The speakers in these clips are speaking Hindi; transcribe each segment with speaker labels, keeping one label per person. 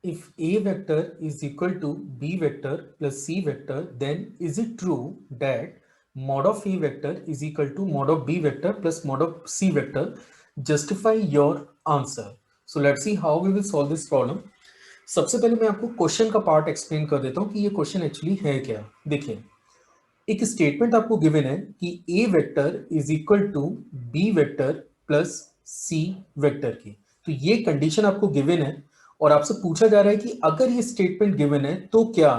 Speaker 1: if A vector is equal to B vector plus C vector, then is it true that mod of A vector is equal to mod of B vector plus mod of C vector? Justify your answer. So let's see how we will solve this problem. सबसे पहले मैं आपको क्वेश्चन का पार्ट एक्सप्लेन कर देता हूं कि ये क्वेश्चन एक्चुअली है क्या। देखिए, एक स्टेटमेंट आपको गिवन है कि A vector is equal to B vector plus C vector की। तो ये कंडीशन आपको गिवन है और आपसे पूछा जा रहा है कि अगर ये स्टेटमेंट गिवन है तो क्या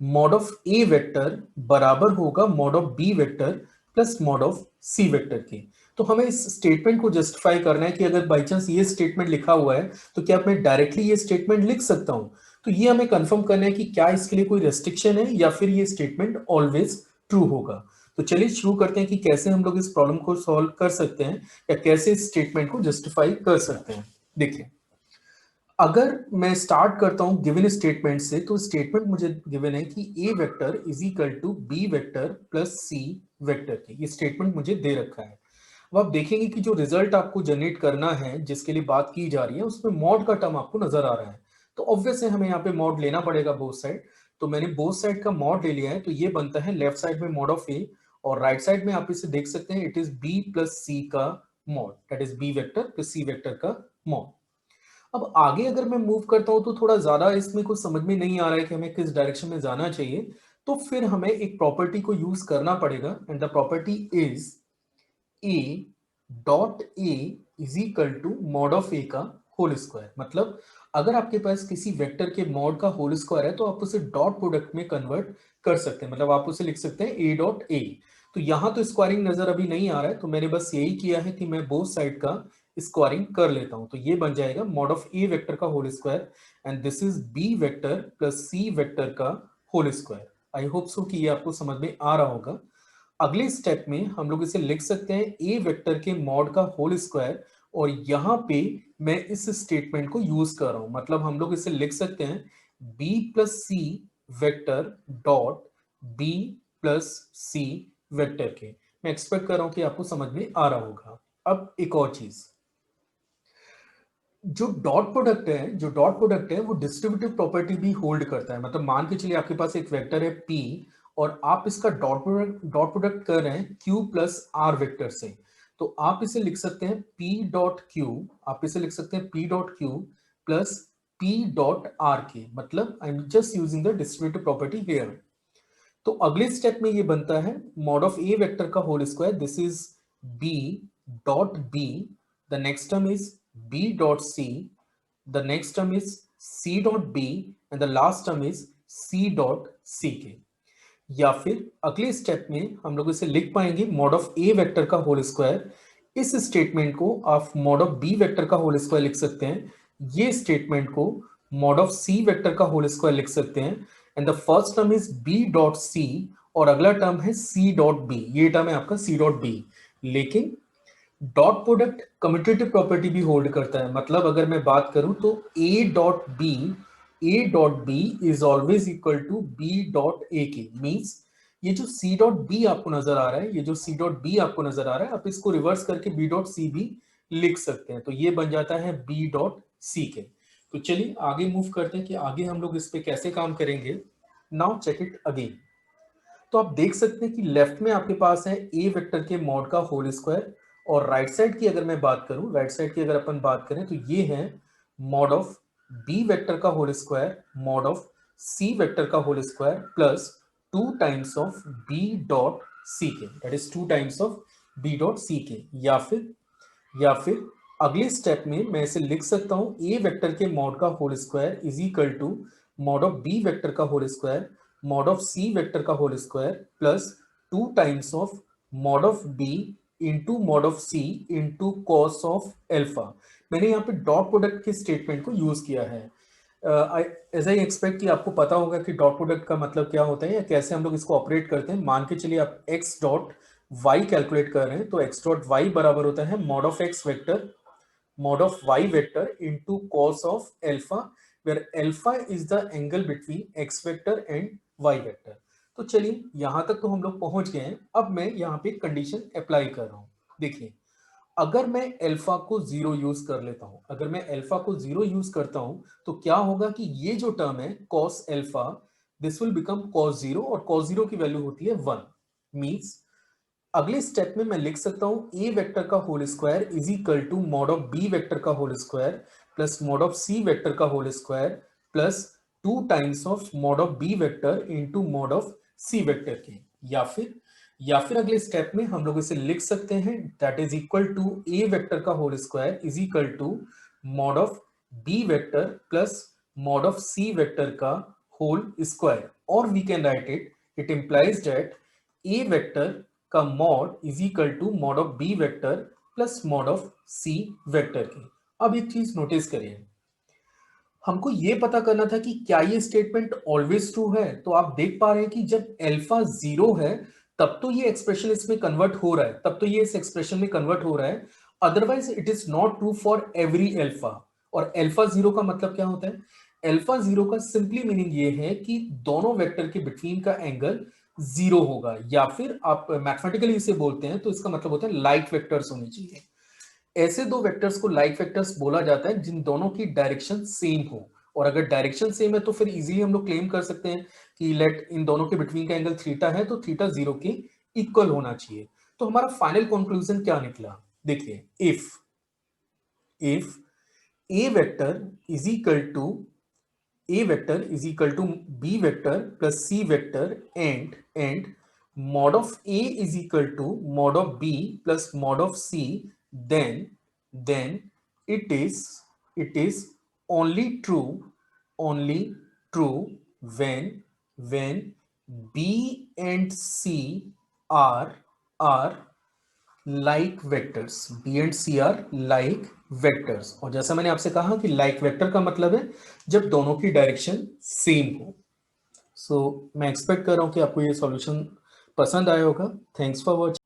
Speaker 1: मॉड ऑफ ए वेक्टर बराबर होगा mod of B vector plus mod of C vector की। तो हमें इस स्टेटमेंट को जस्टिफाई करना है कि अगर बाई चांस ये स्टेटमेंट लिखा हुआ है तो क्या मैं डायरेक्टली ये स्टेटमेंट लिख सकता हूं। तो ये हमें कंफर्म करना है कि क्या इसके लिए कोई रेस्ट्रिक्शन है या फिर ये स्टेटमेंट ऑलवेज ट्रू होगा। तो चलिए शुरू करते हैं कि कैसे हम लोग इस प्रॉब्लम को सॉल्व कर सकते हैं या कैसे इस स्टेटमेंट को जस्टिफाई कर सकते हैं। देखिए, अगर मैं स्टार्ट करता हूं गिवन स्टेटमेंट से, तो स्टेटमेंट मुझे गिवन है कि A vector is equal to B vector plus C vector की। ये स्टेटमेंट मुझे दे रखा है। अब आप देखेंगे कि जो रिजल्ट आपको जनरेट करना है जिसके लिए बात की जा रही है उसमें मॉड का टर्म आपको नजर आ रहा है। तो ऑब्वियस है हमें यहाँ पे मॉड लेना पड़ेगा बोथ साइड। तो मैंने बोथ साइड का मॉड ले लिया है। तो ये बनता है लेफ्ट साइड में मॉड ऑफ ए और राइट साइड में आप इसे देख सकते हैं it is B plus C का mod, that is B vector plus C vector का मॉड। अब आगे अगर मैं मूव करता हूं तो थोड़ा ज्यादा इसमें कुछ समझ में नहीं आ रहा है कि हमें किस डायरेक्शन में जाना चाहिए। तो फिर हमें एक प्रॉपर्टी को यूज करना पड़ेगा and the property is A dot A is equal to mod of A का होल स्क्वायर। मतलब अगर आपके पास किसी वेक्टर के मॉड का होल स्क्वायर है तो आप उसे डॉट प्रोडक्ट में कन्वर्ट कर सकते हैं। मतलब आप उसे लिख सकते हैं ए डॉट ए। तो यहां तो स्क्वायरिंग नजर अभी नहीं आ रहा है तो मैंने बस यही किया है कि मैं बोथ साइड का स्क्वायरिंग कर लेता हूं। तो ये बन जाएगा मॉड ऑफ ए वेक्टर का whole square and this is B vector plus C vector का whole square. I hope so कि ये आपको समझ में आ रहा होगा। अगले स्टेप में हम लोग इसे लिख सकते हैं ए वेक्टर के मॉड का होल स्क्वायर और यहां पे मैं इस स्टेटमेंट को यूज कर रहा हूं। मतलब हम लोग इसे लिख सकते हैं B plus C vector dot B plus C vector के। मैं एक्सपेक्ट कर रहा हूं कि आपको समझ में आ रहा होगा। अब एक और चीज, जो डॉट प्रोडक्ट है वो डिस्ट्रीब्यूटिव प्रॉपर्टी भी होल्ड करता है। मतलब मान के चलिए आपके पास एक वेक्टर है P और आप इसका डॉट प्रोडक्ट कर रहे हैं Q प्लस R वेक्टर से। तो आप इसे लिख सकते हैं P डॉट Q, आप इसे लिख सकते हैं P dot Q plus P dot R के। मतलब I am just using the distributive property here. तो अगले स्टेप में ये बनता है मॉड ऑफ ए वेक्टर का whole square, this is B dot B, the next term is B dot C, the next term is C dot B and the last term is C dot C के। या फिर अगले स्टेप में हम लोग इसे लिख पाएंगे मॉड ऑफ ए वेक्टर का होल स्क्वायर। इस स्टेटमेंट को आप मॉड ऑफ बी वेक्टर का होल स्क्वायर लिख सकते हैं, ये स्टेटमेंट को मॉड ऑफ सी वेक्टर का होल स्क्वायर लिख सकते हैं and the first term is B dot C और अगला टर्म है सी डॉट बी, ये टर्म है आपका सी डॉट बी। लेकिन डॉट प्रोडक्ट कम्यूटेटिव प्रॉपर्टी भी होल्ड करता है। मतलब अगर मैं बात करूं तो A dot B is always equal to B dot A के। मींस ये जो सी डॉट बी आपको नजर आ रहा है, ये जो सी डॉट बी आपको नजर आ रहा है, आप इसको रिवर्स करके बी डॉट सी भी लिख सकते हैं। तो ये बन जाता है बी डॉट सी के। तो चलिए आगे मूव करते हैं कि आगे हम लोग इस पे कैसे काम करेंगे। Now check it again. तो आप देख सकते हैं कि लेफ्ट में आपके पास है ए वेक्टर के मॉड का होल स्क्वायर और राइट साइड की अगर मैं बात करूं, राइट साइड की अगर अपन बात करें तो ये है मॉड ऑफ बी वेक्टर का whole square mod of C vector का whole square plus two times of B dot C के, that is two times of B dot C के। या फिर अगले स्टेप में मैं इसे लिख सकता हूं ए वेक्टर के मॉड का whole square is equal to mod of B vector का whole square mod of C vector का whole square plus two times of mod of B into mod of C into cos of alpha. मैंने यहाँ पे डॉट प्रोडक्ट के स्टेटमेंट को यूज किया है। एज आई एक्सपेक्ट कि आपको पता होगा कि डॉट प्रोडक्ट का मतलब क्या होता है या कैसे हम लोग इसको ऑपरेट करते हैं। मान के चलिए आप एक्स डॉट वाई कैलकुलेट कर रहे हैं तो एक्स डॉट वाई बराबर होता है mod of x vector mod of y vector into cos of alpha where alpha is the angle between x vector and y vector। तो चलिए यहां तक तो हम लोग पहुंच गए हैं। अब मैं यहाँ पे कंडीशन अप्लाई कर रहा हूं। देखिए, अगर मैं अल्फा को 0 यूज कर लेता हूं, अगर मैं अल्फा को 0 यूज करता हूं तो क्या होगा कि ये जो टर्म है cos alpha, this will become cos 0 और cos 0 की वैल्यू होती है 1। मींस अगले स्टेप में मैं लिख सकता हूं ए वेक्टर का whole square is equal to mod of B vector का whole square plus mod of C vector का whole square plus 2 times of mod of B vector into mod of C vector के। या फिर अगले स्टेप में हम लोग इसे लिख सकते हैं that is equal to A vector का whole square is equal to mod of B vector plus mod of C vector का होल स्क्वायर, और we can write it implies that A vector का mod is equal to mod of B vector plus mod of C vector के। अब एक चीज नोटिस करिए, हमको ये पता करना था कि क्या ये स्टेटमेंट ऑलवेज ट्रू है। तो आप देख पा रहे हैं कि जब अल्फा 0 है तब तो ये एक्सप्रेशन इसमें कन्वर्ट हो रहा है, तब तो ये इस एक्सप्रेशन में कन्वर्ट हो रहा है, otherwise it is not true for every alpha. और अल्फा 0 का मतलब क्या होता है? अल्फा 0 का सिंपली मीनिंग ये है कि दोनों वेक्टर के बिटवीन का एंगल 0 होगा, या फिर आप मैथमेटिकली इसे बोलते हैं तो इसका मतलब होता है लाइक वेक्टर्स होने चाहिए। ऐसे दो वेक्टर्स को लाइक वेक्टर्स बोला जाता है जिन दोनों की डायरेक्शन सेम हो, और अगर डायरेक्शन सेम है तो फिर इजीली हम लोग क्लेम कर सकते हैं कि लेट इन दोनों के बिटवीन का एंगल थीटा है तो थीटा 0 के इक्वल होना चाहिए। तो हमारा फाइनल कंक्लूजन क्या निकला? देखिए, if A vector is equal to b vector plus c vector and mod of a is equal to mod of b plus mod of c, then it is only true when b and c are like vectors. B and C are like vectors, और जैसा मैंने आपसे कहा कि लाइक वेक्टर का मतलब है जब दोनों की डायरेक्शन सेम हो। सो मैं एक्सपेक्ट कर रहा हूं कि आपको ये सॉल्यूशन पसंद आया होगा। Thanks for watching.